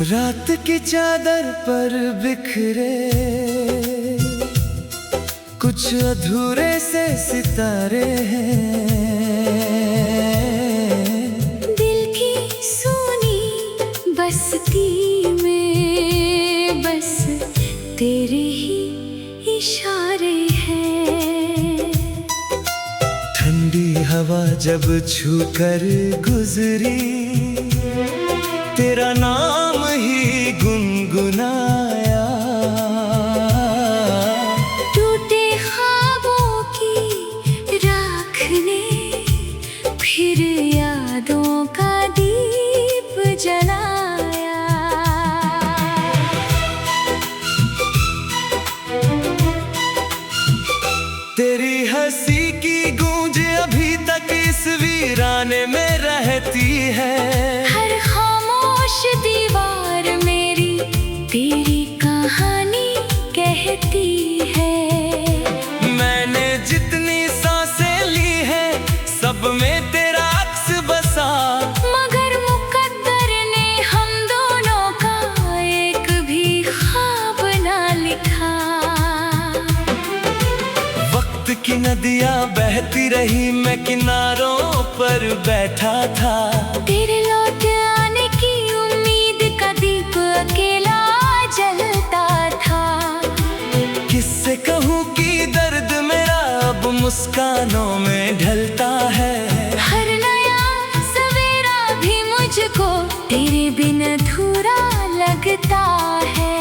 रात की चादर पर बिखरे कुछ अधूरे से सितारे हैं। दिल की सोनी बस्ती में बस तेरे ही इशारे हैं। ठंडी हवा जब छूकर गुजरी तेरा नाम ही गुनगुनाया। टूटे ख्वाबों की राख ने फिर यादों का दीप जलाया। तेरी हंसी की गूंज अभी तक इस वीराने में रहती है। हर खामोश दीवार मेरी तेरी कहानी कहती है। मैंने जितनी सांसें ली है सब में तेरा अक्स बसा। मगर मुकद्दर ने हम दोनों का एक भी ख्वाब ना लिखा। वक्त की नदियां बहती रही मैं किनारों पर बैठा था। तेरे लौट आने की उम्मीद का दीप अकेला जलता था। किससे कहूँ कि दर्द मेरा अब मुस्कानों में ढलता है। हर नया सवेरा भी मुझको तेरे बिन अधूरा लगता है।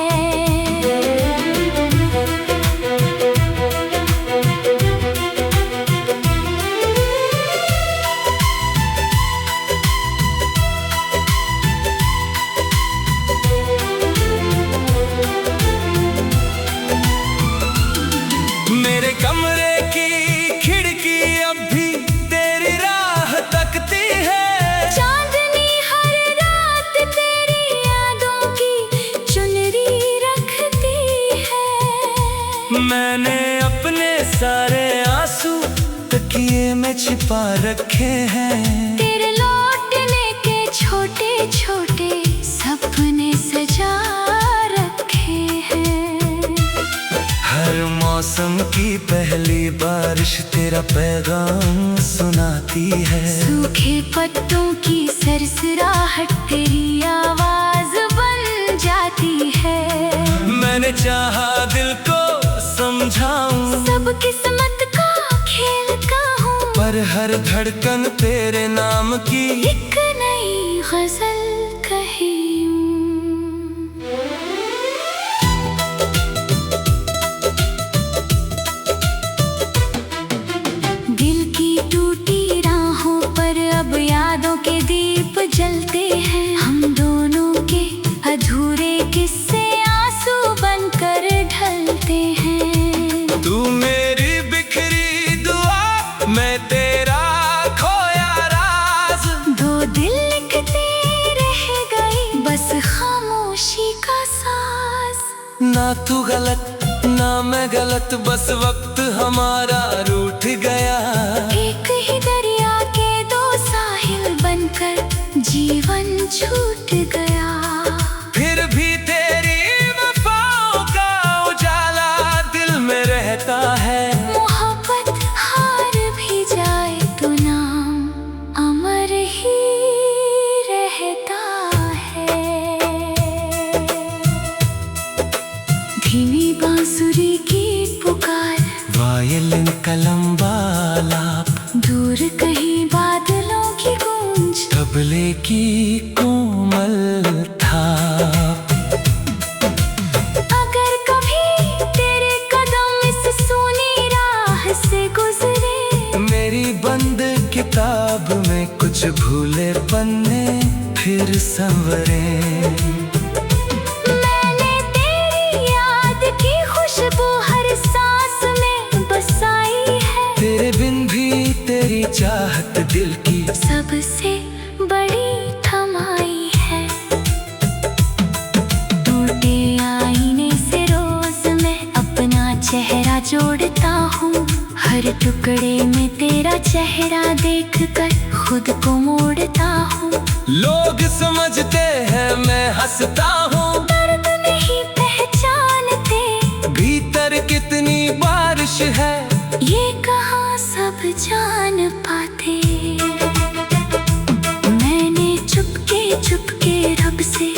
मेरे कमरे की खिड़की अब भी तेरी राह तकती है। चांदनी हर रात तेरी यादों की चुनरी रखती है। मैंने अपने सारे आंसू तकिए में छिपा रखे हैं। तेरे लौटने के छोटे छोटे सपने सजा रखे हैं। हर मौसम की पहली बारिश तेरा पैगाम सुनाती है। सूखे पत्तों की सरसराहट तेरी आवाज बन जाती है। मैंने चाहा दिल को समझाऊं सब किस्मत का खेल कहूँ, पर हर धड़कन तेरे नाम की एक नई गजल कही। दिल की टूटी राहों पर अब यादों के दीप जलते हैं। हम दोनों के अधूरे किस्से आंसू बनकर ढलते हैं। तू मेरी बिखरी दुआ मैं तेरा खोया राज। दो दिल लिखते रह गए बस खामोशी का साज। ना तू गलत ना मैं गलत बस वक्त हमारा रूठ गया। एक ही दरिया के दो साहिल बनकर जीवन छूट गया। फिर भी तेरी वफाओं का उजाला दिल में रहता है। मोहब्बत हार भी जाए तो नाम अमर ही रहता है। धीमी बांसुरी की पुकार, वायलिन का लंबा लाप, दूर कहीं बादलों की गूंज, तबले की कोमल थाप। अगर कभी तेरे कदम इस सूनी राह से गुजरे, मेरी बंद किताब में कुछ भूले पन्ने फिर संवरे। मैंने तेरी याद की खुशबू हर सांस में बसाई है। तेरे बिन भी तेरी चाहत दिल की सबसे बड़ी थमाई है। टूटे आईने से रोज मैं अपना चेहरा जोड़ता हूँ। हर टुकड़े में तेरा चेहरा देखकर खुद को मोड़ता हूँ। लोग समझते हैं मैं हंसता हूँ। दर्द नहीं पहचानते, भीतर कितनी बारिश है, ये कहाँ सब जान पाते। मैंने चुपके चुपके रब से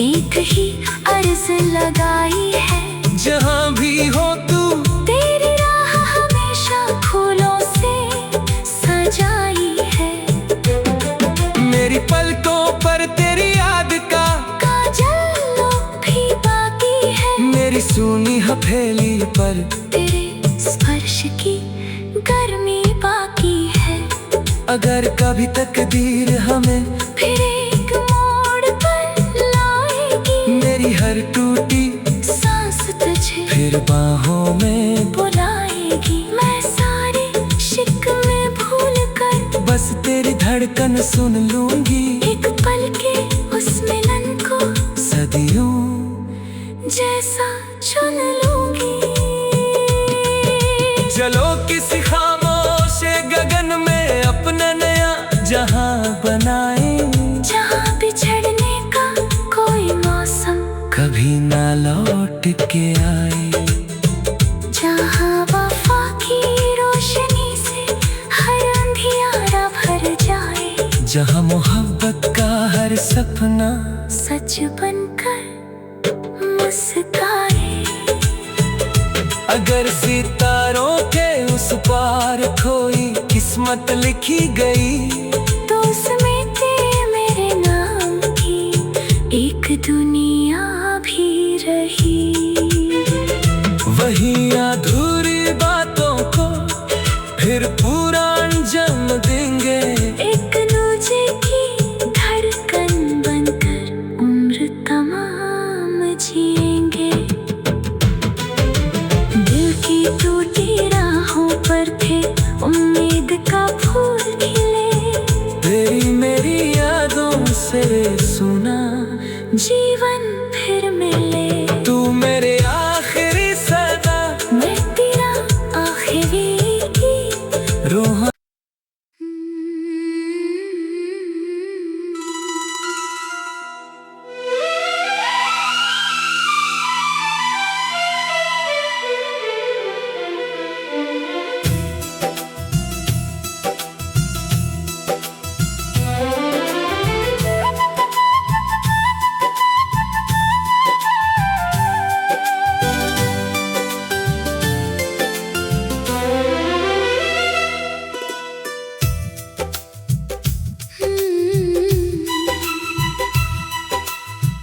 एक ही अर्ज लगाई है, जहाँ भी हो तू तेरी राह हमेशा फूलों से सजाई है। मेरी पलकों पर तेरी याद का काजल भी बाकी है, मेरी सूनी हथेली पर तेरे स्पर्श की गर्मी बाकी है। अगर कभी तकदीर हमें फिर एक मोड़ पर लाएगी, मेरी हर टूटी सांस तुझे फिर बाहों में बुलाएगी। मैं सारे शिकवे भूल कर बस तेरी धड़कन सुन लूंगी। एक पल के उस मिलन को सदियों जैसा चुन लूंगी। चलो किसी खामोश गगन में अपना नया जहां बनाए, जहाँ बिछड़ने का कोई मौसम कभी ना लौट के आए। जहाँ वफा की रोशनी से हर अंधियारा भर जाए, जहां मोहब्बत का हर सपना सच बनकर मुस्काए। अगर सितारों के उस पार कोई किस्मत लिखी गई, तो उसमें तेरे मेरे नाम की एक दुनिया भी रही। वही अधूरी बातों को फिर पूरा अंजाम देंगे, एक दूजे की धड़कन बनकर उम्र तमाम जिएंगे। दिल की टूटी राहों पर थे उम्मीद का फूल खिले, तेरी मेरी यादों से सुना जीवन फिर मिले। तू मेरे आखिरी सदा, मैं तेरा आखिरी रूह।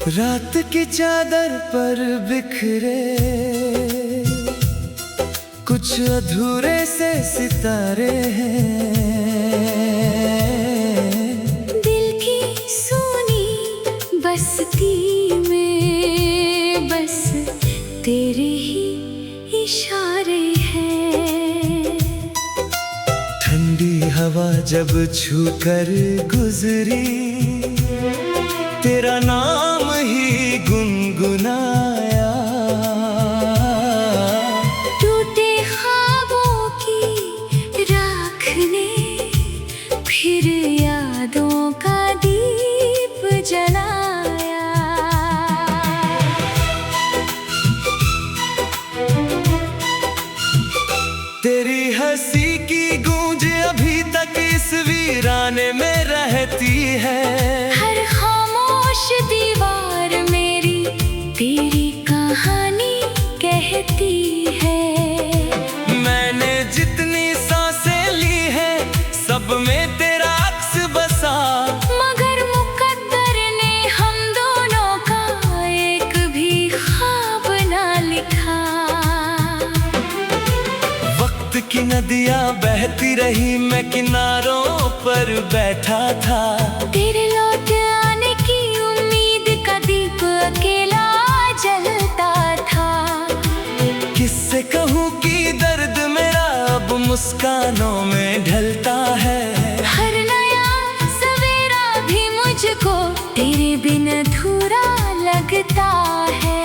रात की चादर पर बिखरे कुछ अधूरे से सितारे हैं। दिल की सूनी बस्ती में बस तेरे ही इशारे हैं। ठंडी हवा जब छूकर गुजरी, तेरा नाम ही गुनगुनाया। टूटे ख्वाबों की राख ने फिर यादों का दीप जलाया। तेरी हंसी की गूंज अभी तक इस वीराने में रहती है। हर खामोश दीवार मेरी तेरी कहानी कहती है। मैंने जितनी सांसें ली है सब में तेरा अक्स बसा, मगर मुकद्दर ने हम दोनों का एक भी ख्वाब ना लिखा। वक्त की नदियां बहती रही, मैं किनारों पर बैठा था। तेरे लौट आने की उम्मीद का दीप अकेला जलता था। किससे कहूँ कि दर्द मेरा अब मुस्कानों में ढलता है। हर नया सवेरा भी मुझको तेरे बिन अधूरा लगता है।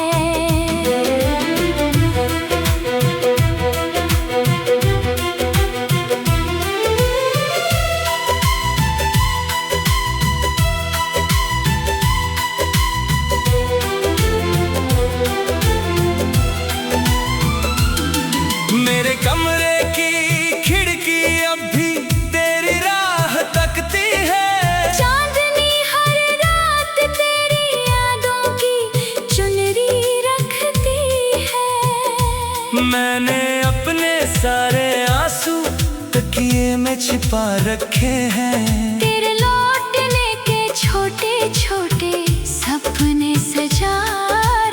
छुपा रखे हैं। तेरे लौटने के छोटे छोटे सपने सजा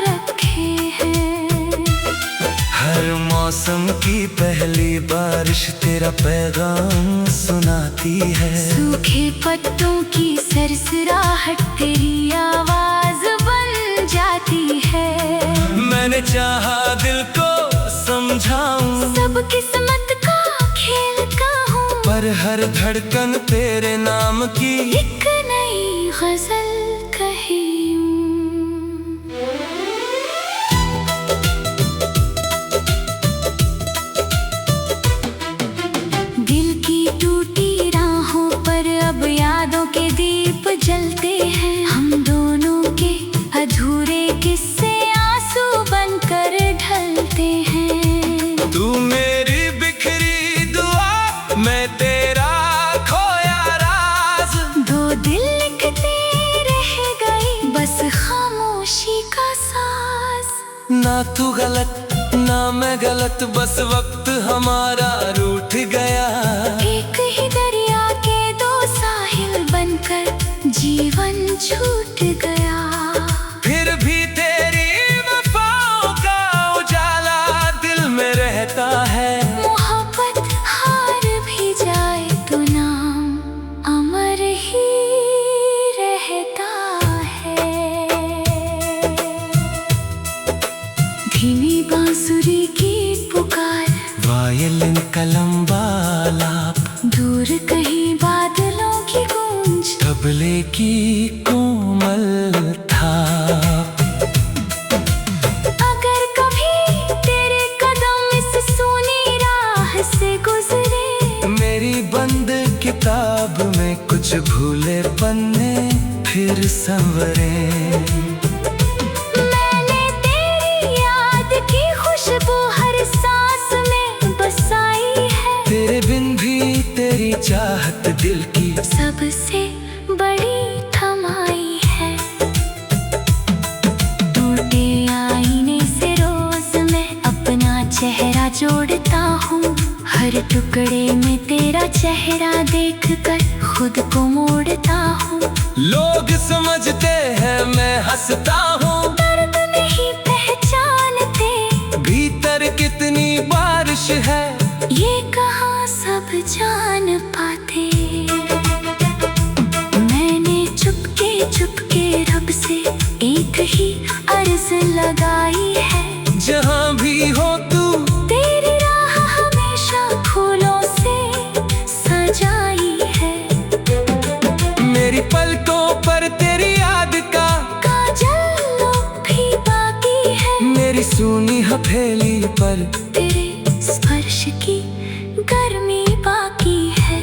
रखे हैं। हर मौसम की पहली बारिश तेरा पैगाम सुनाती है। सूखे पत्तों की सरसराहट तेरी आवाज बन जाती है। मैंने चाहा दिल को समझाऊं, सब किस्मत का खेल कहूँ, पर हर धड़कन तेरे नाम की एक नई गजल कही। दिल की टूटी राहों पर अब यादों के दीप जलते हैं। हम दोनों के अधूरे किस्से आंसू बनकर ढलते हैं। तू मेरी बिखरी दुआ, मैं तेरा खोया राज। दो दिल लिखते रह गए बस खामोशी का साज। ना तू गलत ना मैं गलत, बस वक्त हमारा रूठ गया। एक ही दरिया के दो साहिल बनकर जीवन छूट गया। फिर भी तेरी वफाओं का उजाला दिल में रहता है। मोहब्बत हार भी जाए तो नाम अमर ही रहता है। धीमी बांसुरी की पुकार, वायलिन का लंबा आलाप, दूर कहीं बादलों की गूंज, तबले की कोमल थाप। अगर कभी तेरे कदम इस सूनी राह से गुजरे, मेरी बंद किताब में कुछ भूले पन्ने फिर संवरे। मैंने तेरी याद की खुशबू हर सांस में बसाई है। तेरे बिन भी तेरी चाहत दिल की सबसे बड़ी थमाई है। टूटे आईने से रोज मैं अपना चेहरा जोड़ता हूँ। हर टुकड़े में तेरा चेहरा देखकर खुद को मोड़ता हूँ। लोग समझते हैं मैं हंसता हूँ, दर्द नहीं पहचानते, भीतर कितनी बारिश है ये कहाँ सब जान पाते। मैंने चुपके चुपके रब से एक ही अर्ज लगाई है। जहाँ भी हो तू तेरी राह हमेशा फूलों से सजाई है। मेरी पलकों पर तेरी याद का काजल भी बाकी है। मेरी सूनी हथेली पर तेरे स्पर्श की गर्मी बाकी है।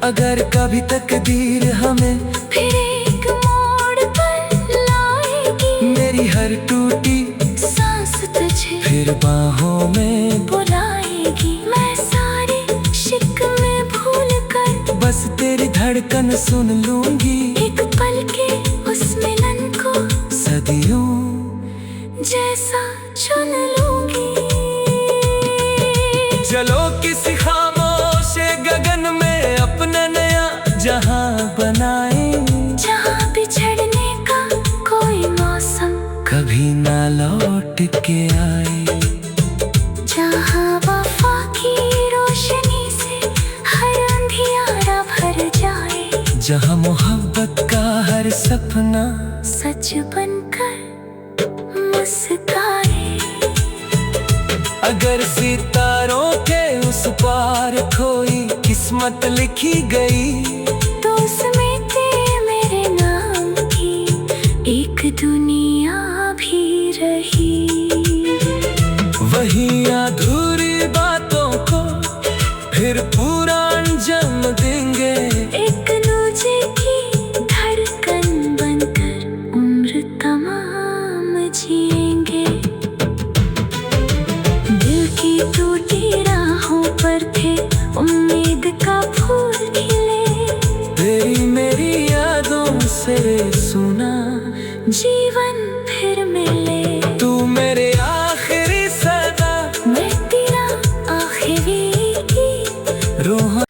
अगर कभी तकदीर हमें फिर एक मोड़ पर लाएगी, मेरी हर टूटी सांस तुझे फिर बाहों में बुलाएगी। मैं सारे शिकवे भूल कर बस तेरी धड़कन सुन लूंगी। एक पल के उस मिलन को सदियों जैसा चुन लूंगी। चलो किसी खामोश गगन में अपना नया जहां बनाए, जहाँ बिछड़ने का कोई मौसम कभी ना लौट के आए। जहाँ वफा की रोशनी से हर अंधियारा भर जाए। जहां मोहब्बत का हर सपना सच बनकर मुस्काए। अगर सितारों के उस पार कोई किस्मत लिखी गई, तो उसमें मेरे नाम की एक दुनिया भी रही। वही अधूरी बातों को फिर पूरा जन्म देंगे। एक दूजे की धड़कन बनकर उम्र तमाम जिएंगे। दिल की टूटी राहों पर थे उम्मीद का फूल खिले। तेरी मेरी यादों से सुना जीवन फिर मिले। तू मेरे आखिरी सदा, मैं तेरा आखिरी की रूह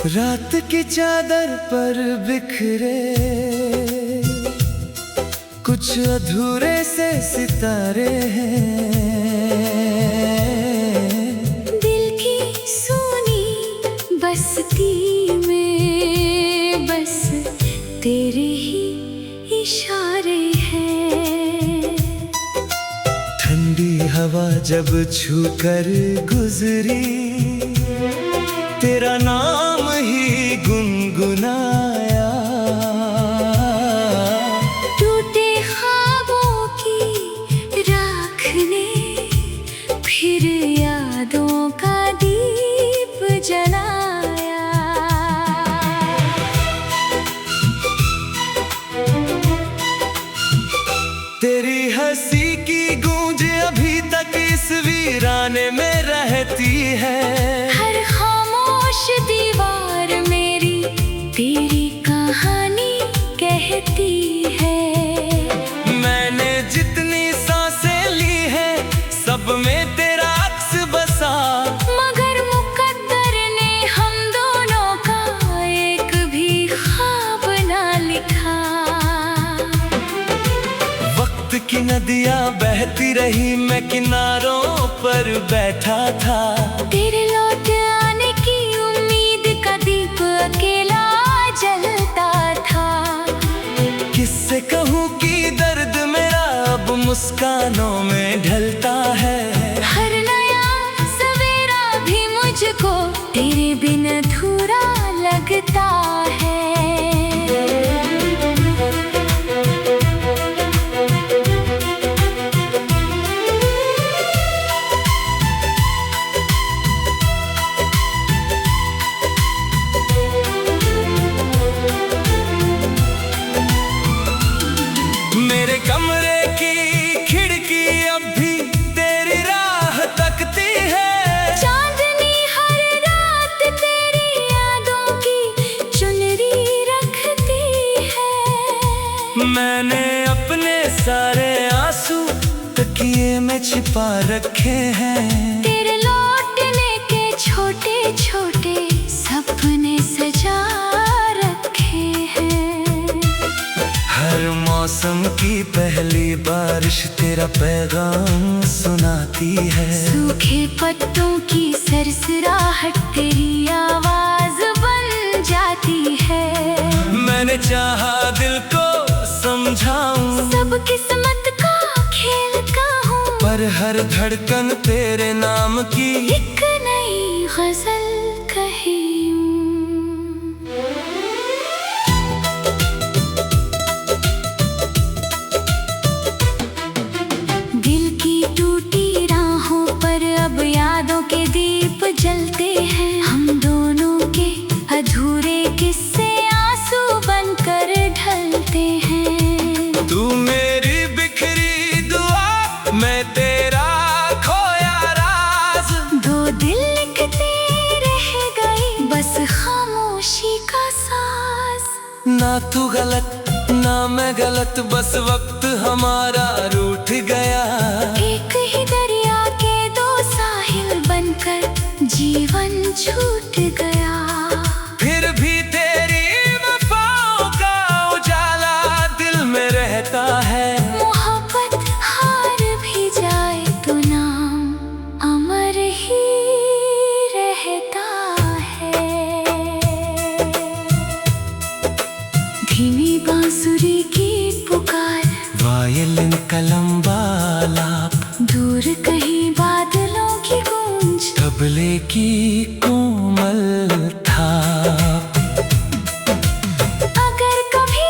रात की चादर पर बिखरे कुछ अधूरे से सितारे हैं। दिल की सूनी बस्ती में बस तेरे ही इशारे हैं। ठंडी हवा जब छूकर गुजरी तेरा नाम ही गुनगुनाया। टूटे ख्वाबों की राख ने फिर यादों का दीप जलाया। तेरी हंसी की गूंज अभी तक इस वीराने में रहती है। हर खामोश दीवार मेरी तेरी कहानी कहती है। मैंने जितनी सांसें ली है सब में तेरा अक्स बसा। मगर मुकद्दर ने हम दोनों का एक भी ख्वाब ना लिखा। वक्त की नदियां बहती रही मैं किनारों पर बैठा था। तेरे लौट आने की उम्मीद का दीप अकेला जलता था। किससे कहूँ कि दर्द मेरा अब मुस्कानों में ढलता है। हर नया सवेरा भी मुझको तेरे बिन अधूरा लगता है। मेरे कमरे की खिड़की अब भी तेरी राह तकती है। चांदनी हर रात तेरी यादों की चुनरी रखती है। मैंने अपने सारे आंसू तकिए में छिपा रखे हैं। तेरे लौटने के छोटे छोटे सपने सजा रखे हैं। हर मौसम की पहली बारिश तेरा पैगाम सुनाती है। सूखे पत्तों की सरसराहट तेरी आवाज बन जाती है। मैंने चाहा दिल को समझाऊं सब किस्मत का खेल कहूँ। पर हर धड़कन तेरे नाम की एक नई गजल कही। दिल की टूटी राहों पर अब यादों के दीप जलते हैं। हम दोनों के अधूरे किस्से आंसू बनकर ढलते हैं। तू मेरी बिखरी दुआ मैं तेरा खोया राज। दो दिल लिखते रह गए बस खामोशी का साज। ना तू गलत ना मैं गलत बस वक्त हमारा रूठ गया। एक ही दरिया के दो साहिल बनकर जीवन छूट गया। फिर भी तेरी वफाओं का उजाला दिल में रहता है। मोहब्बत हार भी जाए तो नाम अमर ही रहता है। धीमी बांसुरी की पुकार वायलिन का लंबा लाप दूर कहीं बादलों की गूंज तबले की कोमल थाप। अगर कभी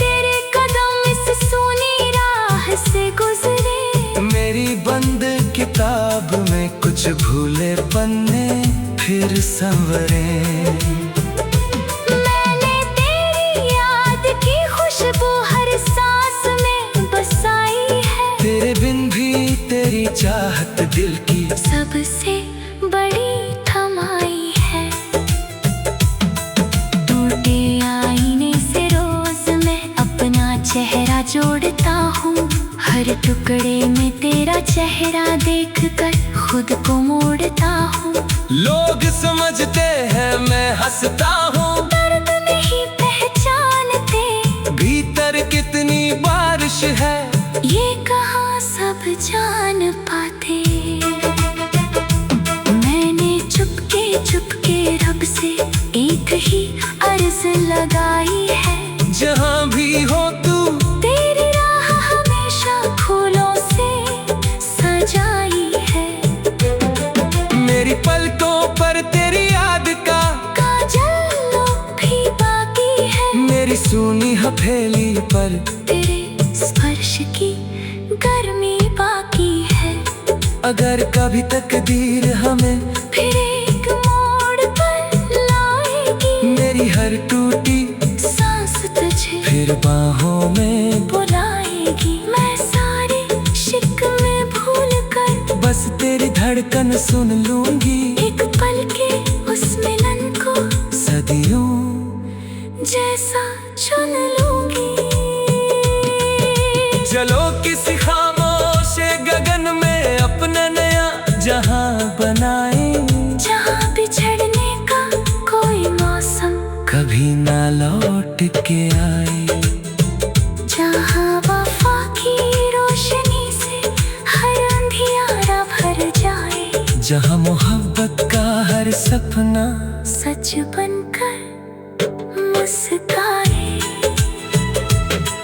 तेरे कदम इस सूनी राह से गुजरे। मेरी बंद किताब में कुछ भूले पन्ने फिर संवरे। मैंने तेरी याद की खुशबू हर सांस में बसाई है। तेरे बिन भी तेरी चाहत दिल की सबसे बड़ी थमाई है। टूटे आईने से रोज मैं अपना चेहरा जोड़ता हूँ। हर टुकड़े में तेरा चेहरा देखकर खुद को मोड़ता हूँ। लोग समझते हैं मैं हंसता हूँ। दर्द नहीं पहचानते, भीतर कितनी बारिश है ये कहाँ सब जान पाते। मैंने चुपके चुपके रब से एक ही अर्ज लगाई है, जहाँ भी हो तू तेरी राह हमेशा फूलों से सजाई है। मेरी पलकों पर तेरी याद का काजल भी बाकी है, मेरी सूनी हथेली पर तेरे स्पर्श की गर्मी बाकी है। अगर कभी तकदीर हमें फिर एक मोड़ पर लाएगी, मेरी हर टूटी सांस तुझे फिर बाहों में बुलाएगी। मैं सारे शिकवे भूल कर बस तेरी धड़कन सुन लूंगी। एक पल के उस मिलन को सदियों जैसा चुन लूंगी। चलो किसी खामोश गगन में अपना नया जहां बनाए, जहाँ बिछड़ने का कोई मौसम कभी ना लौट के आए। जहाँ वफा की रोशनी से हर अंधियारा भर जाए, जहां मोहब्बत का हर सपना सच बनकर मुस्काए।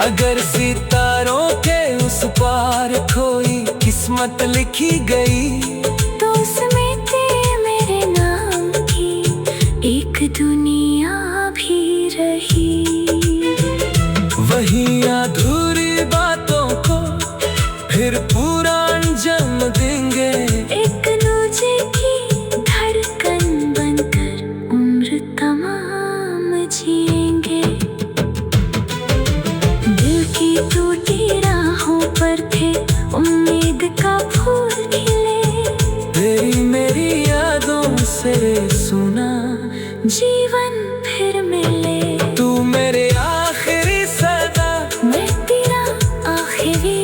अगर सितारों के उस पार कोई किस्मत लिखी गई, तो उसमें तेरे मेरे नाम की एक दुनिया भी रही। वही अधूरी बातों को फिर पूरा अंजाम देंगे, एक दूजे की धड़कन बनकर उम्र तमाम जिएंगे। दिल की टूटी राहों पर थे उम्मीद का फूल खिले, तेरी मेरी यादों से सुना जीवन फिर मिले। तू मेरे आखिरी सदा, मैं तेरा आखिरी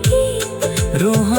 गीत। रूह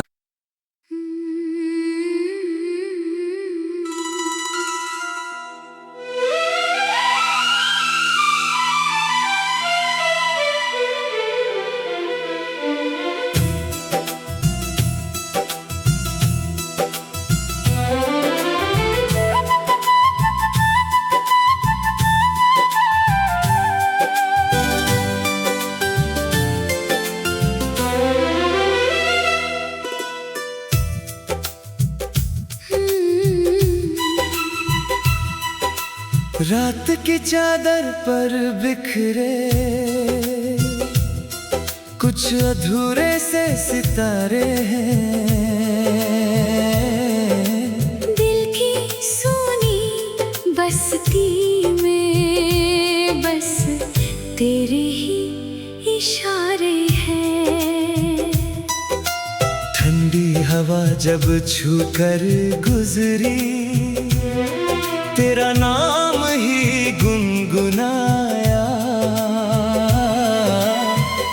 रात की चादर पर बिखरे कुछ अधूरे से सितारे हैं। दिल की सोनी बस्ती में बस तेरे ही इशारे हैं। ठंडी हवा जब छूकर गुजरी, तेरा नाम ही गुनगुनाया।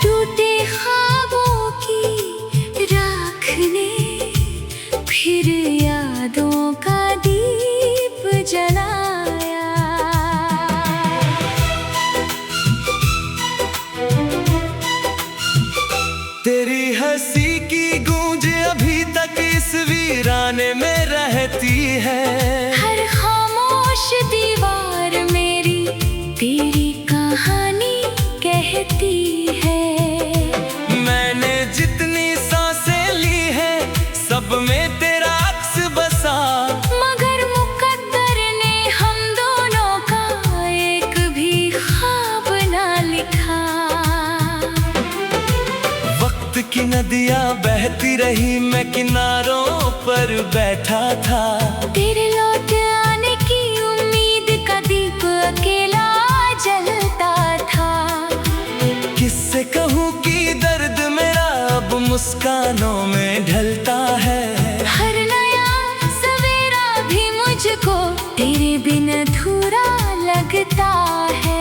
टूटे ख्वाबों की राख ने फिर यादों का दीप जलाया। तेरी हंसी की गूंज अभी तक इस वीराने में रहती है। हर खामोश दीवार मेरी तेरी कहानी कहती है। मैंने जितनी सांसें ली है सब में तेरा अक्स बसा, मगर मुकद्दर ने हम दोनों का एक भी ख्वाब ना लिखा। वक्त की नदियां बहती रही, मैं किनारों पर बैठा था। तेरे लौट आने की उम्मीद का दीप अकेला जलता था। किससे कहूँ कि दर्द मेरा अब मुस्कानों में ढलता है। हर नया सवेरा भी मुझको तेरे बिन अधूरा लगता है।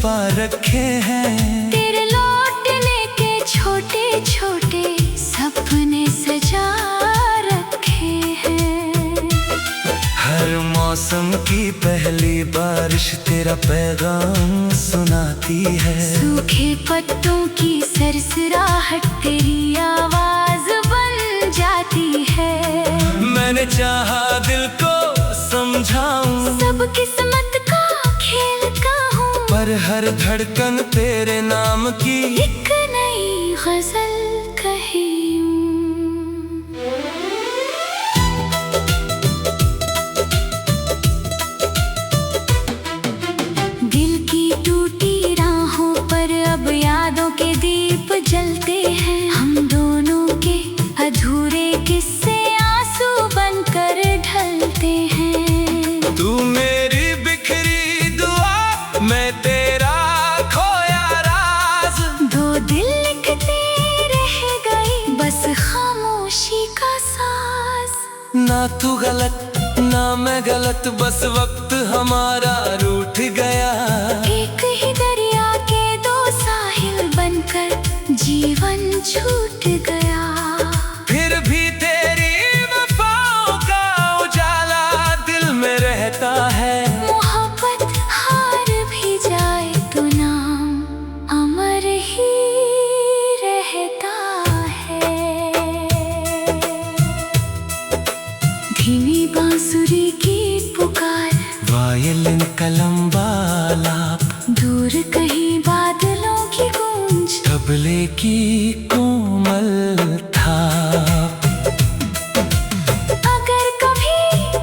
छुपा रखे हैं। तेरे लौटने के छोटे छोटे सपने सजा रखे हैं। हर मौसम की पहली बारिश तेरा पैगाम सुनाती है। सूखे पत्तों की सरसराहट तेरी आवाज बन जाती है। मैंने चाहा दिल को समझाऊं, सब किस्मत का खेल कहूँ, पर हर धड़कन तेरे नाम की एक नई गजल कही। दिल की टूटी राहों पर अब यादों के दीप जलते हैं। हम दोनों के अधूरे किस्से आंसू बनकर ढलते हैं। तू मेरी बिखरी दुआ, मैं तेरा खोया राज। दो दिल लिखते रह गए बस खामोशी का साज। ना तू गलत ना मैं गलत, बस वक्त हमारा रूठ गया। एक ही दरिया के दो साहिल बनकर जीवन छूट गया। फिर भी तेरी वफाओं का उजाला दिल में रहता है। मोहब्बत हार भी जाए तो नाम अमर ही रहता है। धीमी बांसुरी की पुकार, वायलिन का लंबा आलाप, दूर कहीं बादलों की गूंज, तबले की कोमल थाप। अगर कभी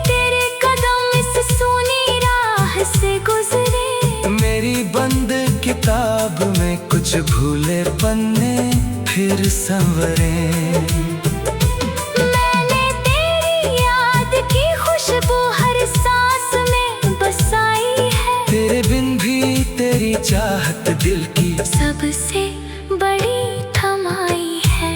तेरे कदम इस सूनी राह से गुजरे, मेरी बंद किताब में कुछ भूले पन्ने फिर संवरे। मैंने तेरी याद की खुशबू हर सांस में बसाई है। तेरे बिन भी तेरी चाहत दिल की सबसे बड़ी थमाई है।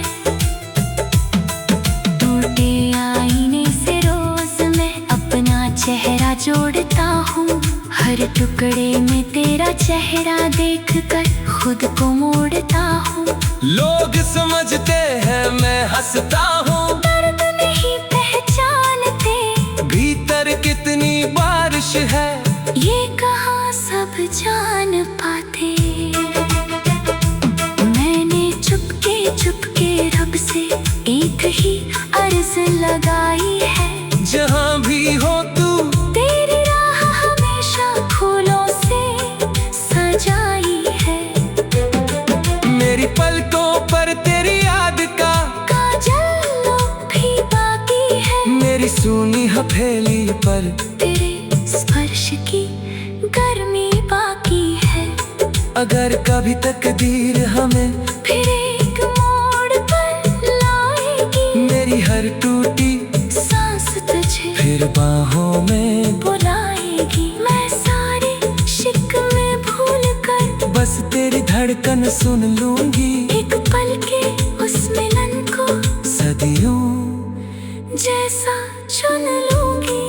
टूटे आईने से रोज मैं अपना चेहरा जोड़ता हूँ। हर टुकड़े में तेरा चेहरा देखकर खुद को मोड़ता हूँ। लोग समझते हैं मैं हंसता हूँ, दर्द नहीं पहचानते, भीतर कितनी बारिश है ये कहाँ सब जान पाते। मैंने चुपके चुपके रब से एक ही अर्ज लगाई है। जहाँ भी हो तू तेरी राह हमेशा फूलों से सजाई है। मेरी पलकों पर तेरी याद का काजल भी बाकी है। मेरी सूनी हथेली पर तेरे स्पर्श की गर्मी बाकी है। अगर कभी तकदीर हमें फिर एक मोड़ पर लाएगी, मेरी हर टूटी सांस तुझे फिर बाहों में बुलाएगी। मैं सारे शिकवे भूल कर बस तेरी धड़कन सुन लूंगी। एक पल के उस मिलन को सदियों जैसा चुन लूंगी।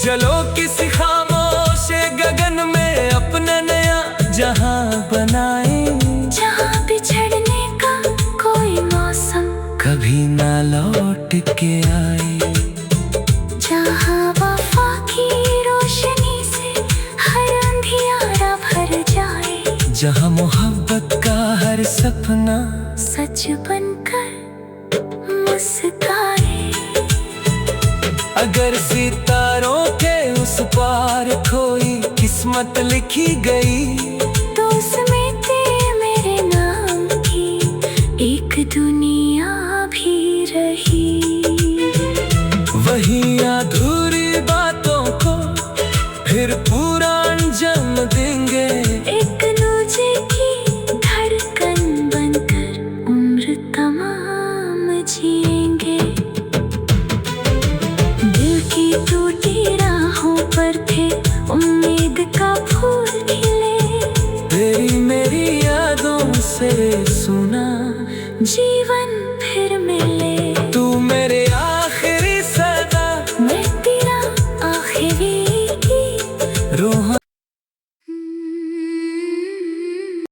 चलो किसी खामोश गगन में अपना नया जहां बनाए, जहाँ बिछड़ने का कोई मौसम कभी ना लौट के आए। जहाँ वफा की रोशनी से हर अंधियारा भर जाए। जहां मोहब्बत का हर सपना सच बनकर मुस्काए। अगर सितारों के उस पार कोई किस्मत लिखी गई, तो उसमें तेरे मेरे नाम की एक दुनिया भी रही। वही अधूरी बातों को फिर पूरा अंजाम देंगे। एक दूजे की धड़कन बनकर उम्र तमाम जिएंगे। दिल की टूटी राहों पर थे उम्मीद का फूल खिले। तेरी मेरी यादों से सुना जीवन